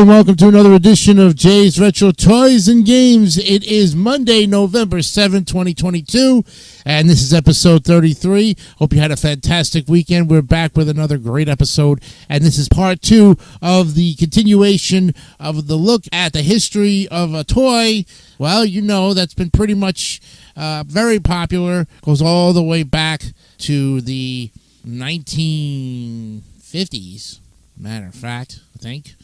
and welcome to another edition of Jay's Retro Toys and Games. It is Monday, November 7th, 2022, and this is episode 33. Hope you had a fantastic weekend. We're back with another great episode, and this is part 2 of the continuation of the look at the history of a toy. Well, you know, that's been pretty much very popular. Goes all the way back to the 1950s, matter of fact, I think.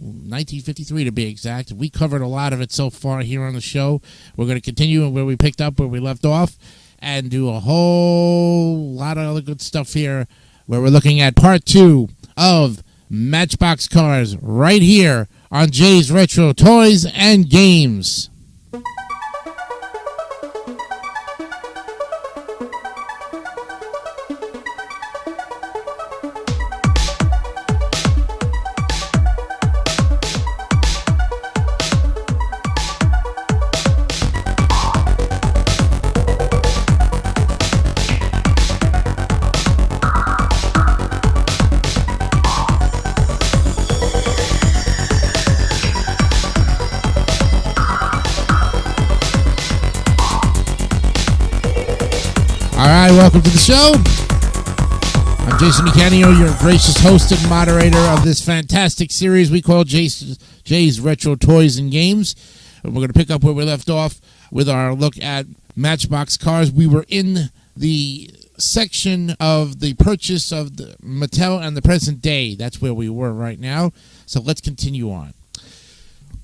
1953 to be exact. We covered a lot of it so far here on the show. We're going to continue where we picked up, where we left off, and do a whole lot of other good stuff here, where we're looking at part 2 of Matchbox cars right here on Jay's Retro Toys and Games. Alright, welcome to the show. I'm Jason Mecanio, your gracious host and moderator of this fantastic series we call Jay's Retro Toys and Games. And we're going to pick up where we left off with our look at Matchbox cars. We were in the section of the purchase of the Mattel and the present day. That's where we were right now. So let's continue on.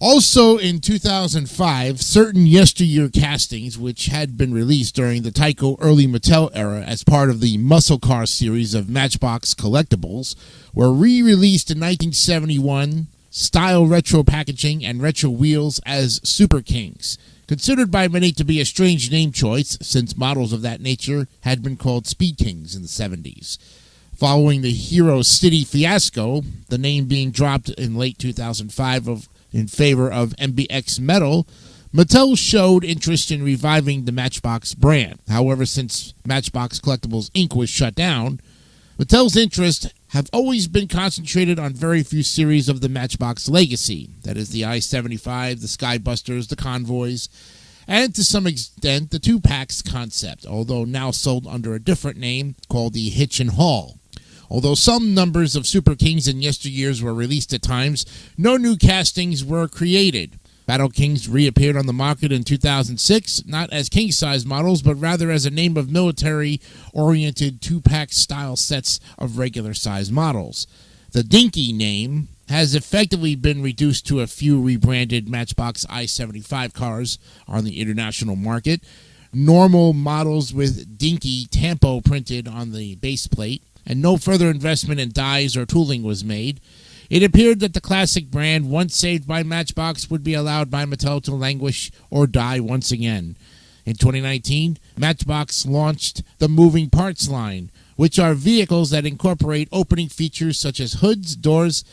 Also in 2005, certain yesteryear castings, which had been released during the Tyco early Mattel era as part of the Muscle Car series of Matchbox collectibles, were re-released in 1971, style retro packaging and retro wheels as Super Kings, considered by many to be a strange name choice since models of that nature had been called Speed Kings in the 70s. Following the Hero City fiasco, the name being dropped in late 2005 in favor of MBX Metal, Mattel showed interest in reviving the Matchbox brand. However, since Matchbox Collectibles Inc. was shut down, Mattel's interests have always been concentrated on very few series of the Matchbox legacy. That is the I-75, the Skybusters, the Convoys, and to some extent the two-packs concept, although now sold under a different name called the Hitch and Haul. Although some numbers of Super Kings in yesteryears were released at times, no new castings were created. Battle Kings reappeared on the market in 2006, not as king-size models, but rather as a name of military-oriented two-pack style sets of regular-size models. The Dinky name has effectively been reduced to a few rebranded Matchbox I-75 cars on the international market, normal models with Dinky Tampo printed on the base plate, and no further investment in dies or tooling was made. It appeared that the classic brand, once saved by Matchbox, would be allowed by Mattel to languish or die once again. In 2019, Matchbox launched the Moving Parts line, which are vehicles that incorporate opening features such as hoods, doors,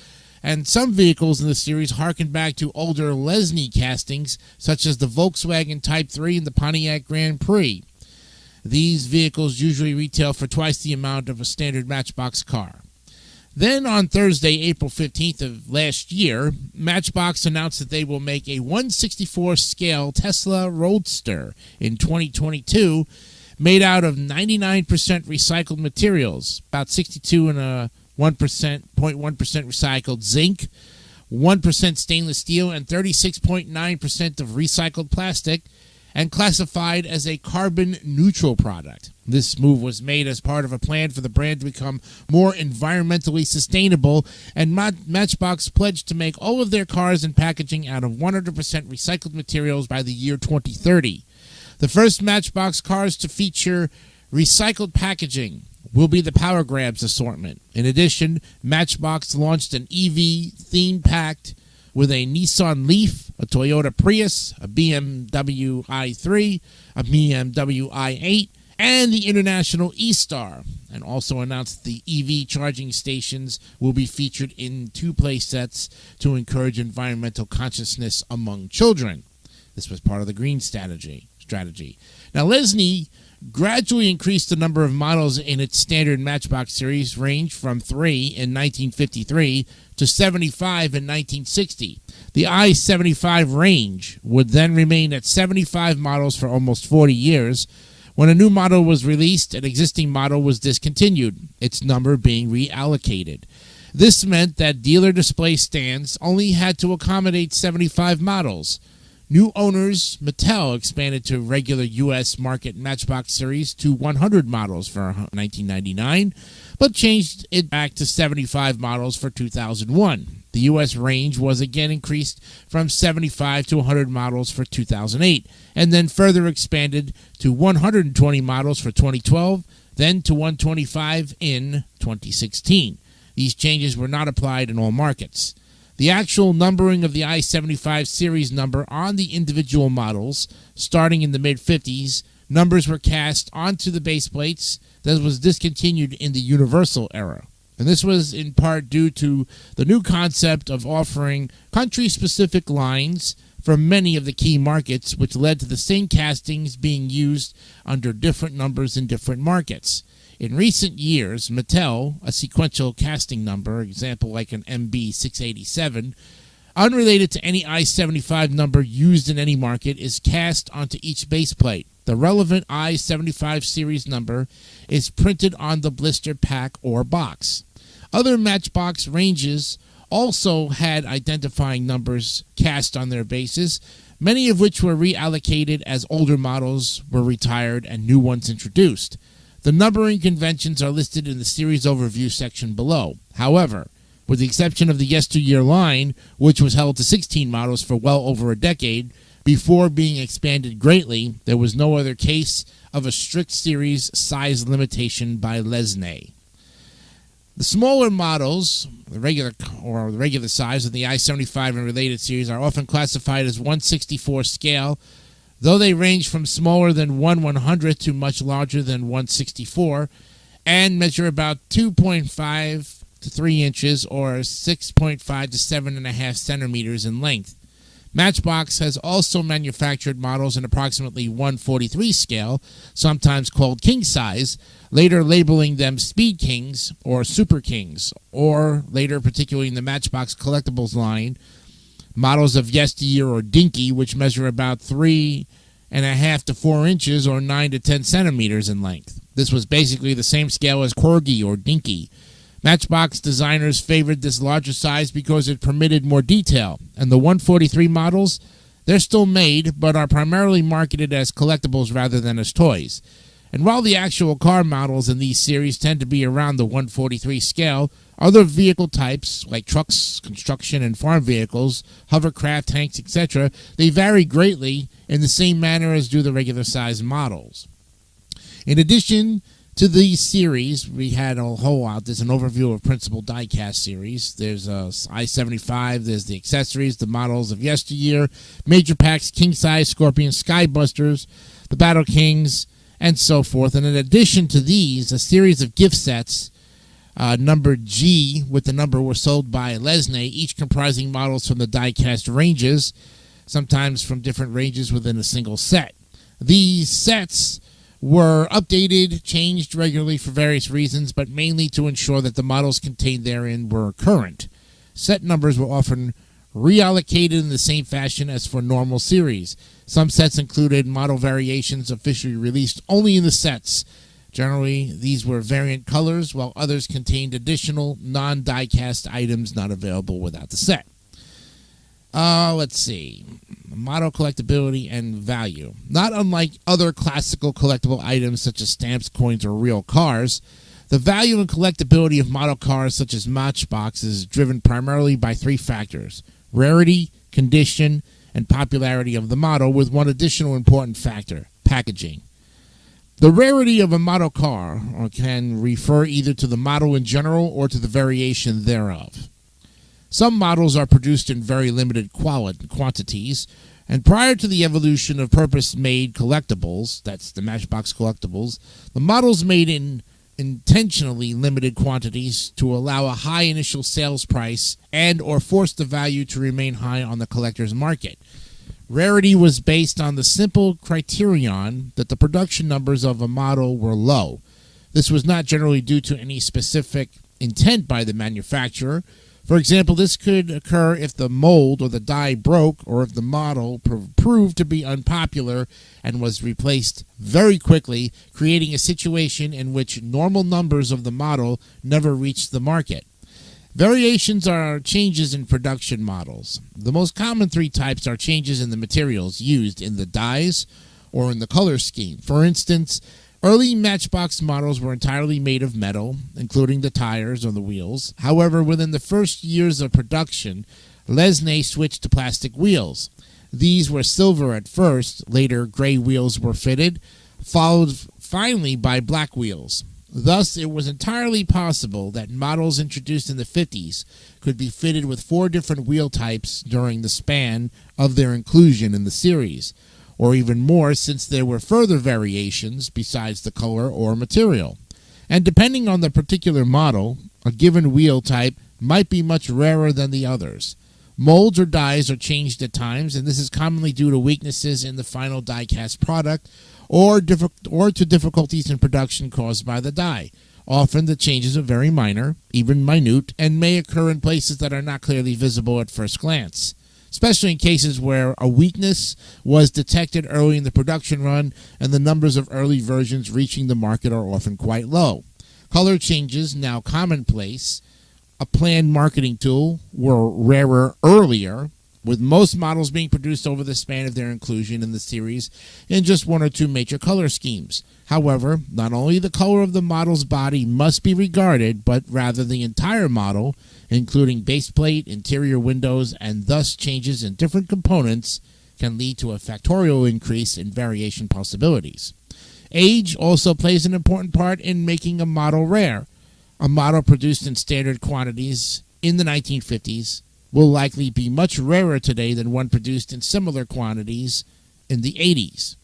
and some vehicles in the series harken back to older Lesney castings, such as the Volkswagen Type 3 and the Pontiac Grand Prix. These vehicles usually retail for twice the amount of a standard Matchbox car. Then on Thursday, April 15th of last year, Matchbox announced that they will make a 1/64 scale Tesla Roadster in 2022 made out of 99% recycled materials, about 62.1% recycled zinc, 1% stainless steel, and 36.9% of recycled plastic, and classified as a carbon-neutral product. This move was made as part of a plan for the brand to become more environmentally sustainable, and Matchbox pledged to make all of their cars and packaging out of 100% recycled materials by the year 2030. The first Matchbox cars to feature recycled packaging will be the Power Grabs assortment. In addition, Matchbox launched an EV theme pack with a Nissan Leaf, a Toyota Prius, a BMW i3, a BMW i8, and the International E-Star, and also announced the EV charging stations will be featured in 2 play sets to encourage environmental consciousness among children. This was part of the green strategy. Now, Lesney gradually increased the number of models in its standard Matchbox series range from 3 in 1953 to 75 in 1960. The I-75 range would then remain at 75 models for almost 40 years. When a new model was released, an existing model was discontinued, its number being reallocated. This meant that dealer display stands only had to accommodate 75 models. New owners, Mattel, expanded to regular U.S. market Matchbox series to 100 models for 1999, but changed it back to 75 models for 2001. The U.S. range was again increased from 75 to 100 models for 2008, and then further expanded to 120 models for 2012, then to 125 in 2016. These changes were not applied in all markets. The actual numbering of the I-75 series number on the individual models, starting in the mid-50s, numbers were cast onto the base plates that was discontinued in the Universal era. And this was in part due to the new concept of offering country-specific lines for many of the key markets, which led to the same castings being used under different numbers in different markets. In recent years, Mattel, a sequential casting number, example like an MB687, unrelated to any I-75 number used in any market, is cast onto each base plate. The relevant I-75 series number is printed on the blister pack or box. Other Matchbox ranges also had identifying numbers cast on their bases, many of which were reallocated as older models were retired and new ones introduced. The numbering conventions are listed in the series overview section below. However, with the exception of the yesteryear line, which was held to 16 models for well over a decade, before being expanded greatly, there was no other case of a strict series size limitation by Lesney. The smaller models, the regular size of the I-75 and related series, are often classified as 1/64 scale, though they range from smaller than 1/100th to much larger than 1/64, and measure about 2.5 to 3 inches or 6.5 to 7.5 centimeters in length. Matchbox has also manufactured models in approximately 1/43 scale, sometimes called king size, later labeling them Speed Kings or Super Kings, or later, particularly in the Matchbox collectibles line, models of yesteryear or dinky, which measure about 3.5 to 4 inches or 9 to 10 centimeters in length. This was basically the same scale as corgi or dinky. Matchbox designers favored this larger size because it permitted more detail, and the 1/43 models, they're still made but are primarily marketed as collectibles rather than as toys. And while the actual car models in these series tend to be around the 1/43 scale, other vehicle types, like trucks, construction, and farm vehicles, hovercraft, tanks, etc., they vary greatly in the same manner as do the regular size models. In addition to these series, we had a whole lot. There's an overview of principal diecast series. There's I-75, there's the accessories, the models of yesteryear, major packs, king size, Scorpion, Skybusters, the Battle Kings, and so forth. And in addition to these, a series of gift sets numbered G with the number were sold by Lesney, each comprising models from the diecast ranges, sometimes from different ranges within a single set. These sets were updated, changed regularly for various reasons, but mainly to ensure that the models contained therein were current. Set numbers were often reallocated in the same fashion as for normal series. Some sets included model variations officially released only in the sets. Generally, these were variant colors, while others contained additional non-diecast items not available without the set. Let's see. Model collectability and value. Not unlike other classical collectible items such as stamps, coins, or real cars, the value and collectability of model cars such as Matchbox is driven primarily by 3 factors: rarity, condition, and popularity of the model, with one additional important factor: packaging. The rarity of a model car can refer either to the model in general or to the variation thereof. Some models are produced in very limited quantities, and prior to the evolution of purpose-made collectibles, that's the Matchbox collectibles, the models made in intentionally limited quantities to allow a high initial sales price and or force the value to remain high on the collector's market. Rarity was based on the simple criterion that the production numbers of a model were low. This was not generally due to any specific intent by the manufacturer. For example, this could occur if the mold or the die broke, or if the model proved to be unpopular and was replaced very quickly, creating a situation in which normal numbers of the model never reached the market. Variations are changes in production models. The most common three types are changes in the materials used in the dies or in the color scheme. For instance, early Matchbox models were entirely made of metal, including the tires or the wheels. However, within the first years of production, Lesney switched to plastic wheels. These were silver at first. Later, gray wheels were fitted, followed finally by black wheels. Thus, it was entirely possible that models introduced in the 50s could be fitted with 4 different wheel types during the span of their inclusion in the series, or even more, since there were further variations besides the color or material. And depending on the particular model, a given wheel type might be much rarer than the others. Molds or dies are changed at times, and this is commonly due to weaknesses in the final die-cast product or to difficulties in production caused by the die. Often the changes are very minor, even minute, and may occur in places that are not clearly visible at first glance, especially in cases where a weakness was detected early in the production run and the numbers of early versions reaching the market are often quite low. Color changes, now commonplace, a planned marketing tool, were rarer earlier, with most models being produced over the span of their inclusion in the series in just 1 or 2 major color schemes. However, not only the color of the model's body must be regarded, but rather the entire model, including baseplate, interior windows, and thus changes in different components, can lead to a factorial increase in variation possibilities. Age also plays an important part in making a model rare. A model produced in standard quantities in the 1950s will likely be much rarer today than one produced in similar quantities in the 80s.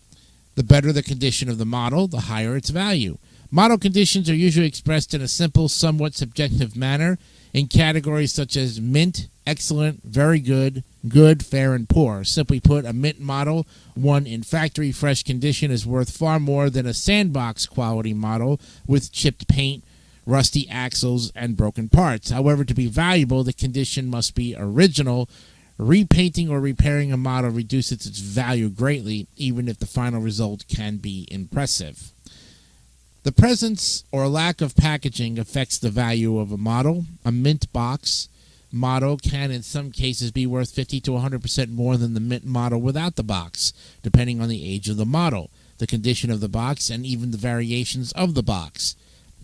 The better the condition of the model, the higher its value. Model conditions are usually expressed in a simple, somewhat subjective manner in categories such as mint, excellent, very good, good, fair, and poor. Simply put, a mint model, one in factory fresh condition, is worth far more than a sandbox quality model with chipped paint, rusty axles, and broken parts. However, to be valuable, the condition must be original. Repainting or repairing a model reduces its value greatly, even if the final result can be impressive. The presence or lack of packaging affects the value of a model. A mint box model can in some cases be worth 50 to 100% more than the mint model without the box, depending on the age of the model, the condition of the box, and even the variations of the box.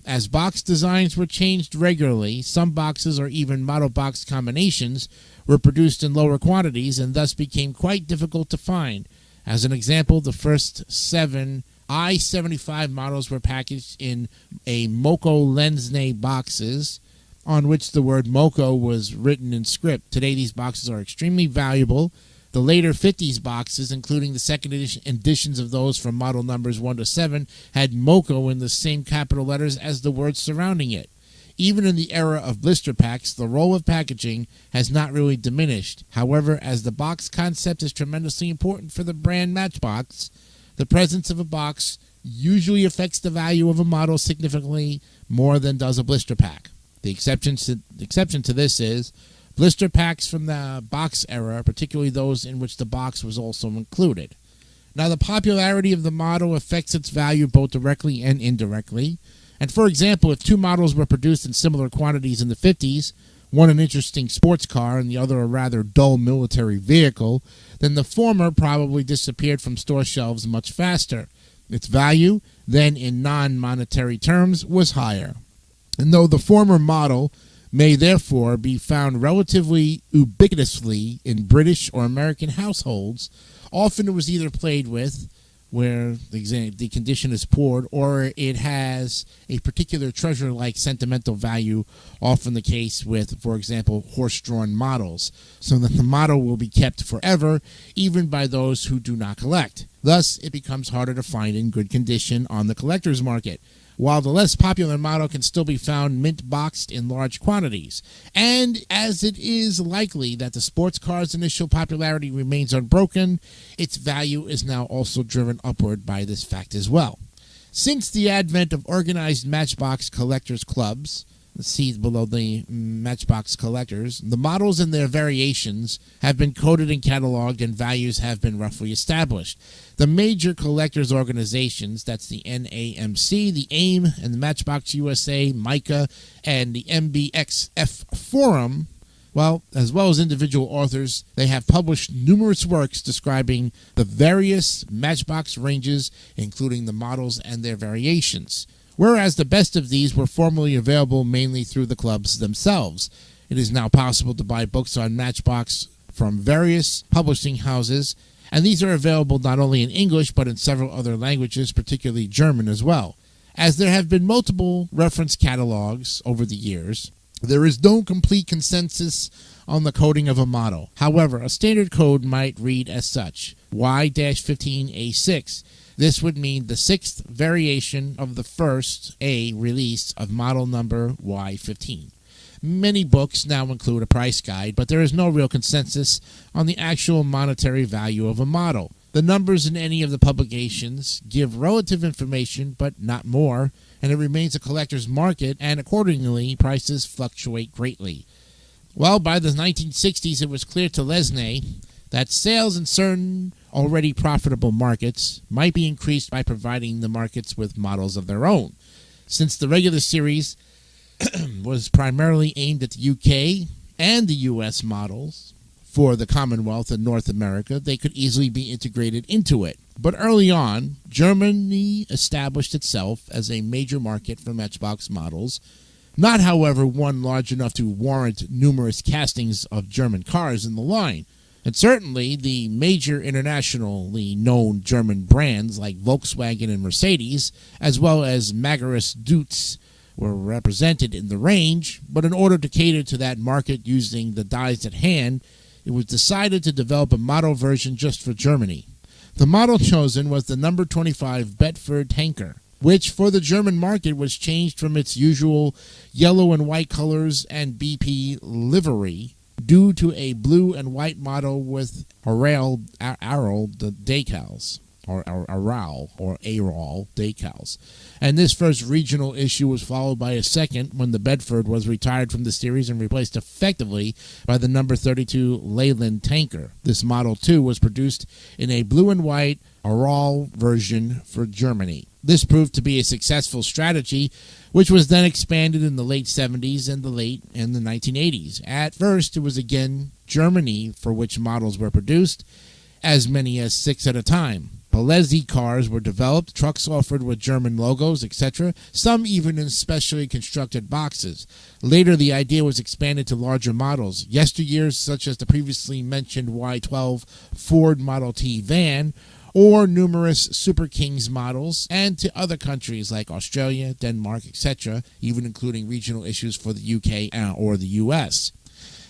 As box designs were changed regularly, some boxes or even model box combinations were produced in lower quantities and thus became quite difficult to find. As an example, the first 7 I-75 models were packaged in a Moco Lesney boxes on which the word Moco was written in script. Today these boxes are extremely valuable. The later 50s boxes, including the second editions of those from model numbers 1 to 7, had Moco in the same capital letters as the words surrounding it. Even in the era of blister packs, the role of packaging has not really diminished. However, as the box concept is tremendously important for the brand Matchbox, the presence of a box usually affects the value of a model significantly more than does a blister pack. The exception to this is blister packs from the box era, particularly those in which the box was also included. Now, the popularity of the model affects its value both directly and indirectly. And for example, if 2 models were produced in similar quantities in the 50s, one an interesting sports car and the other a rather dull military vehicle, then the former probably disappeared from store shelves much faster. Its value, then in non-monetary terms, was higher. And though the former model may therefore be found relatively ubiquitously in British or American households, often it was either played with, where the condition is poor, or it has a particular treasure-like sentimental value, often the case with, for example, horse-drawn models, so that the model will be kept forever, even by those who do not collect. Thus, it becomes harder to find in good condition on the collector's market. while the less popular model can still be found mint-boxed in large quantities. And as it is likely that the sports car's initial popularity remains unbroken, its value is now also driven upward by this fact as well. Since the advent of organized Matchbox collectors clubs, see below the Matchbox collectors, the models and their variations have been coded and cataloged, and values have been roughly established. The major collectors organizations, that's the NAMC, the AIM, and the Matchbox USA, MICA, and the MBXF Forum, as well as individual authors, they have published numerous works describing the various Matchbox ranges, including the models and their variations. Whereas the best of these were formerly available mainly through the clubs themselves. It is now possible to buy books on Matchbox from various publishing houses, and these are available not only in English but in several other languages, particularly German as well. As there have been multiple reference catalogs over the years, there is no complete consensus on the coding of a model. However, a standard code might read as such: Y-15A6. This would mean the sixth variation of the first A release of model number Y15. Many books now include a price guide, but there is no real consensus on the actual monetary value of a model. The numbers in any of the publications give relative information, but not more, and it remains a collector's market, and accordingly, prices fluctuate greatly. Well, by the 1960s, it was clear to Lesney that sales in certain already profitable markets might be increased by providing the markets with models of their own. Since the regular series was primarily aimed at the UK and the US models for the Commonwealth and North America, they could easily be integrated into it. But early on, Germany established itself as a major market for Matchbox models, not, however, one large enough to warrant numerous castings of German cars in the line. And certainly, the major internationally known German brands like Volkswagen and Mercedes, as well as Magaris Deutz, were represented in the range, but in order to cater to that market using the dies at hand, it was decided to develop a model version just for Germany. The model chosen was the number 25 Bedford tanker, which for the German market was changed from its usual yellow and white colors and BP livery due to a blue and white model with Aral decals, or Aral decals. And this first regional issue was followed by a second when the Bedford was retired from the series and replaced effectively by the number 32 Leyland tanker. This model, too, was produced in a blue and white Aral version for Germany. This proved to be a successful strategy, which was then expanded in the late 70s and the 1980s. At first, it was again Germany for which models were produced, as many as 6 at a time. Palazzi cars were developed, trucks offered with German logos, etc., some even in specially constructed boxes. Later, the idea was expanded to larger models. Yesteryears, such as the previously mentioned Y12 Ford Model T van, or numerous Super Kings models, and to other countries like Australia, Denmark, etc., even including regional issues for the UK or the US.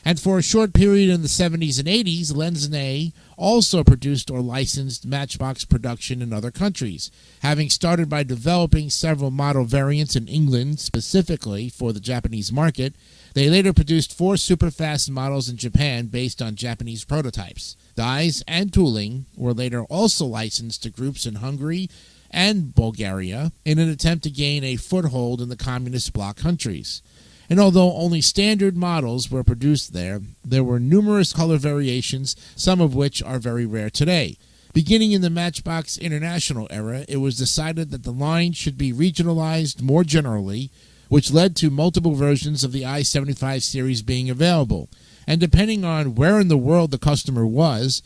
And for a short period in the 70s and 80s, Lesney also produced or licensed Matchbox production in other countries. Having started by developing several model variants in England specifically for the Japanese market, they later produced 4 superfast models in Japan based on Japanese prototypes. Dies and tooling were later also licensed to groups in Hungary and Bulgaria in an attempt to gain a foothold in the communist bloc countries. And although only standard models were produced there, there were numerous color variations, some of which are very rare today. Beginning in the Matchbox International era, it was decided that the line should be regionalized more generally, which led to multiple versions of the I-75 series being available. And depending on where in the world the customer was,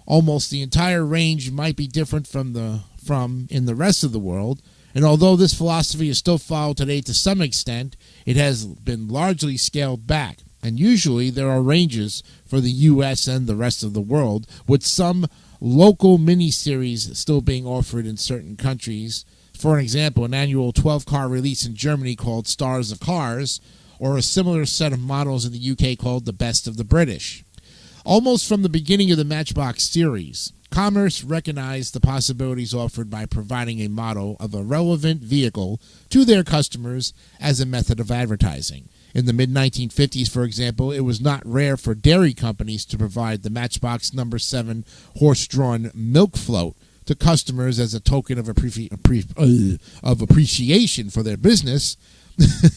almost the entire range might be different from in the rest of the world. And although this philosophy is still followed today to some extent, it has been largely scaled back. And usually there are ranges for the US and the rest of the world, with some local mini-series still being offered in certain countries. For an example, an annual 12-car release in Germany called Stars of Cars, or a similar set of models in the UK called The Best of the British. Almost from the beginning of the Matchbox series, Commerce recognized the possibilities offered by providing a model of a relevant vehicle to their customers as a method of advertising. In the mid-1950s, for example, it was not rare for dairy companies to provide the Matchbox No. 7 horse-drawn milk float to customers as a token of appreciation for their business.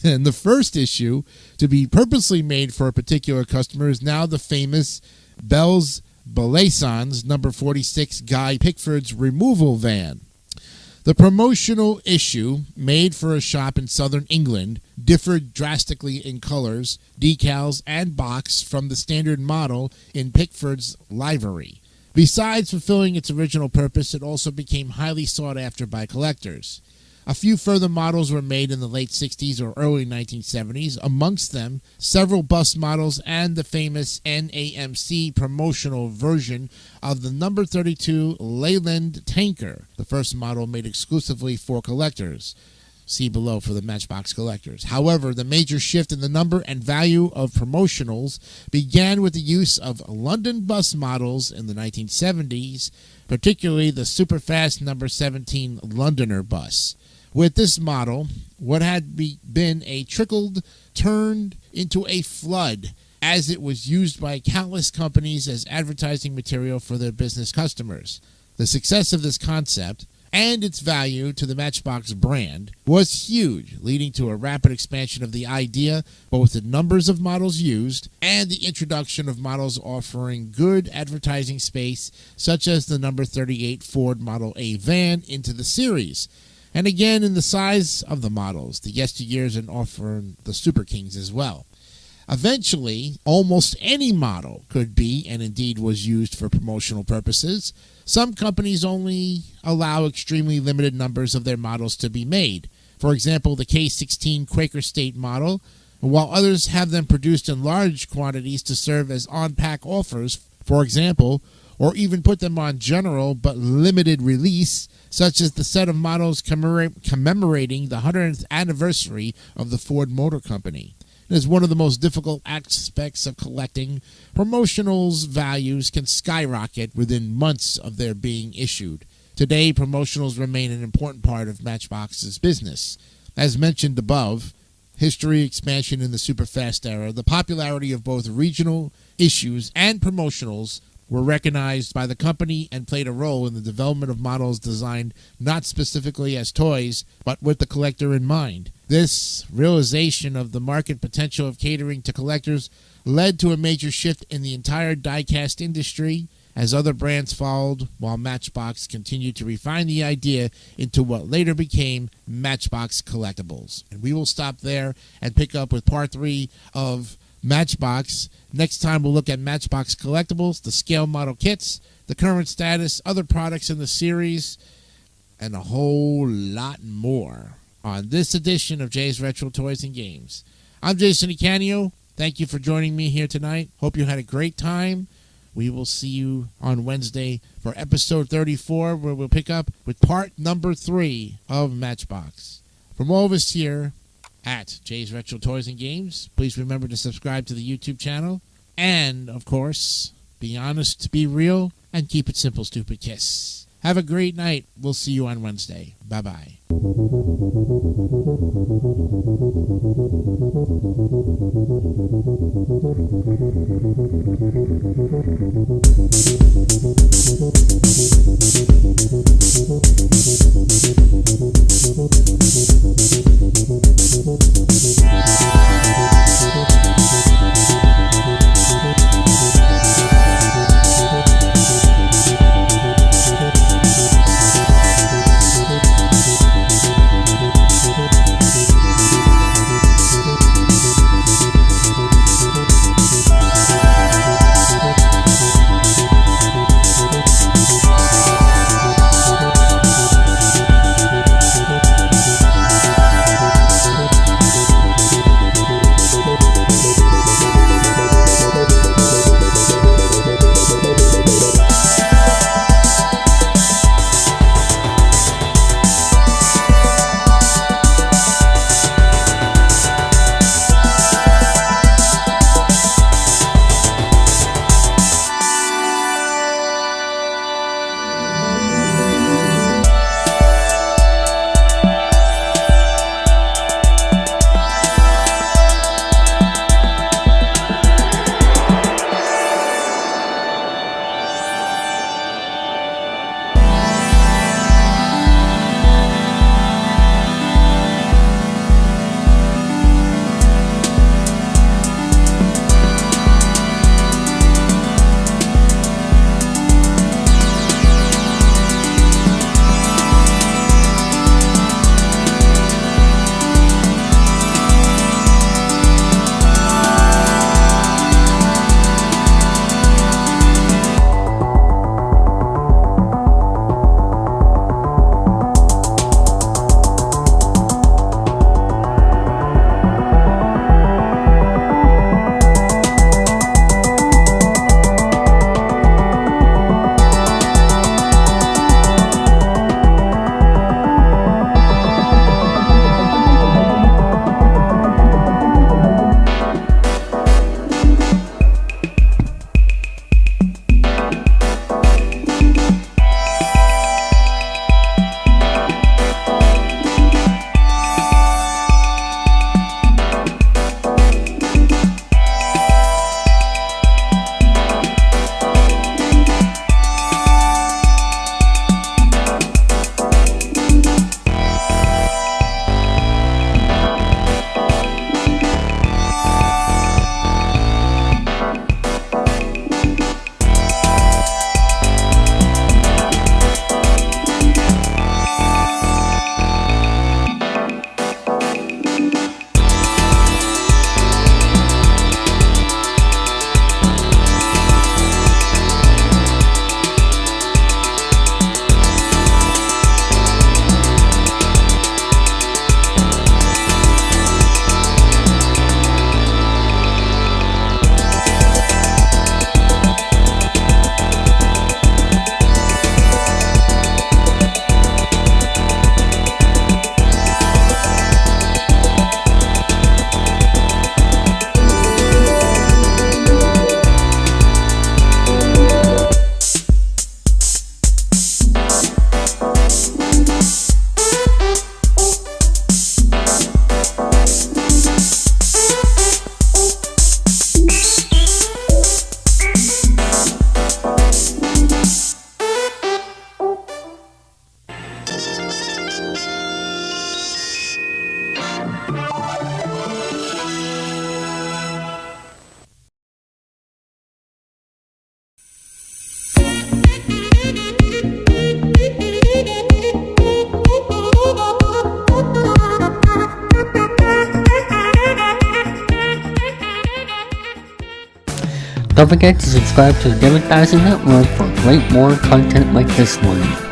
And the first issue to be purposely made for a particular customer is now the famous Bell's Belaison's No. 46 Guy Pickford's removal van. The promotional issue, made for a shop in southern England, differed drastically in colors, decals, and box from the standard model in Pickford's livery. Besides fulfilling its original purpose, it also became highly sought after by collectors. A few further models were made in the late 60s or early 1970s, amongst them several bus models and the famous NAMC promotional version of the No. 32 Leyland tanker, the first model made exclusively for collectors. See below for the Matchbox collectors. However, the major shift in the number and value of promotionals began with the use of London bus models in the 1970s, particularly the superfast No. 17 Londoner bus. With this model, what had been a trickle turned into a flood, as it was used by countless companies as advertising material for their business customers. The success of this concept and its value to the Matchbox brand was huge, leading to a rapid expansion of the idea, both in numbers of models used and the introduction of models offering good advertising space, such as the No. 38 Ford Model A van into the series. And again, in the size of the models, the yesteryears, and offering the Super Kings as well. Eventually, almost any model could be, and indeed was used for promotional purposes. Some companies only allow extremely limited numbers of their models to be made. For example, the K16 Quaker State model, while others have them produced in large quantities to serve as on-pack offers, for example, or even put them on general but limited release, such as the set of models commemorating the 100th anniversary of the Ford Motor Company. It is one of the most difficult aspects of collecting. Promotionals values can skyrocket within months of their being issued. Today, promotionals remain an important part of Matchbox's business. As mentioned above, history, expansion in the superfast era, the popularity of both regional issues and promotionals were recognized by the company and played a role in the development of models designed not specifically as toys, but with the collector in mind. This realization of the market potential of catering to collectors led to a major shift in the entire die-cast industry, as other brands followed, while Matchbox continued to refine the idea into what later became Matchbox Collectibles. And we will stop there and pick up with part 3 of Matchbox. Next time we'll look at Matchbox Collectibles, the scale model kits, the current status, other products in the series, and a whole lot more on this edition of Jay's Retro Toys and Games. I'm Jason Icanio. Thank you for joining me here tonight. Hope you had a great time. We will see you on Wednesday for episode 34, where we'll pick up with part number 3 of Matchbox. From all of us here at Jay's Retro Toys and Games, please remember to subscribe to the YouTube channel. And, of course, be honest, be real, and keep it simple, stupid kiss. Have a great night. We'll see you on Wednesday. Bye-bye. Don't forget to subscribe to the David3000 Network for great more content like this one.